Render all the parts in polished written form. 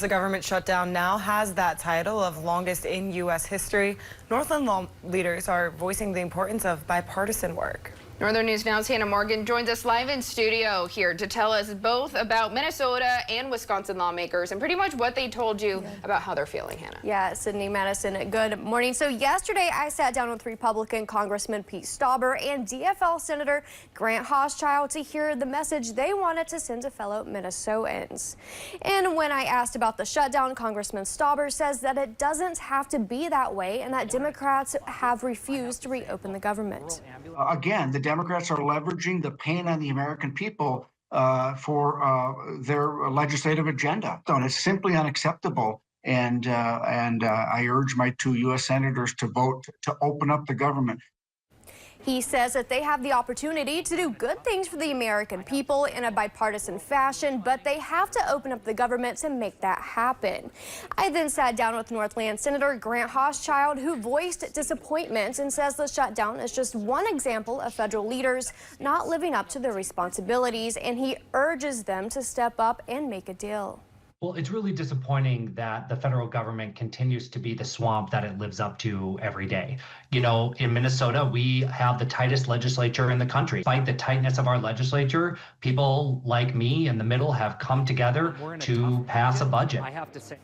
The government shutdown now has that title of longest in U.S. history. Northland law leaders are voicing the importance of bipartisan work. Northern News Now's Hannah Morgan joins us live in studio here to tell us both about Minnesota and Wisconsin lawmakers and pretty much what they told you about how they're feeling, Hannah. Yeah, Sydney, Madison, good morning. So yesterday I sat down with Republican Congressman Pete Stauber and DFL Senator Grant Hochschild to hear the message they wanted to send to fellow Minnesotans. And when I asked about the shutdown, Congressman Stauber says that it doesn't have to be that way and that Democrats have refused to reopen the government. Again, the Democrats are leveraging the pain on the American people for their legislative agenda. So it's simply unacceptable. And I urge my two U.S. senators to vote to open up the government. He says that they have the opportunity to do good things for the American people in a bipartisan fashion, but they have to open up the government to make that happen. I then sat down with Northland Senator Grant Hochschild, who voiced disappointment and says the shutdown is just one example of federal leaders not living up to their responsibilities, and he urges them to step up and make a deal. Well, it's really disappointing that the federal government continues to be the swamp that it lives up to every day. You know, in Minnesota, we have the tightest legislature in the country. Despite the tightness of our legislature, people like me in the middle have come together to pass a budget. I have to say.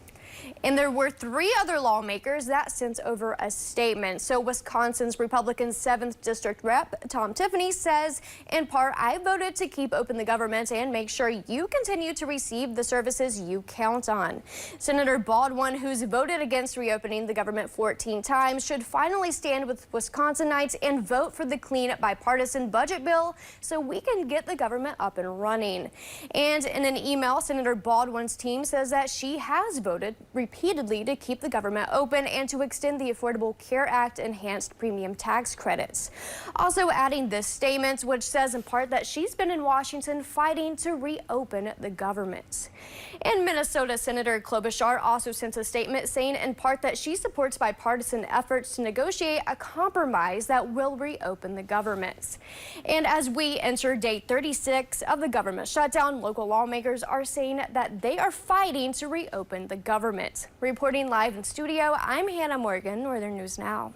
And there were 3 other lawmakers that sent over a statement. So Wisconsin's Republican 7th District Rep Tom Tiffany says, in part, I voted to keep open the government and make sure you continue to receive the services you count on. Senator Baldwin, who's voted against reopening the government 14 times, should finally stand with Wisconsinites and vote for the clean bipartisan budget bill so we can get the government up and running. And in an email, Senator Baldwin's team says that she has voted repeatedly to keep the government open and to extend the Affordable Care Act enhanced premium tax credits. Also adding this statement, which says in part that she's been in Washington fighting to reopen the government. And Minnesota Senator Klobuchar also sent a statement saying in part that she supports bipartisan efforts to negotiate a compromise that will reopen the government. And as we enter day 36 of the government shutdown, local lawmakers are saying that they are fighting to reopen the government. Reporting live in studio, I'm Hannah Morgan, Northern News Now.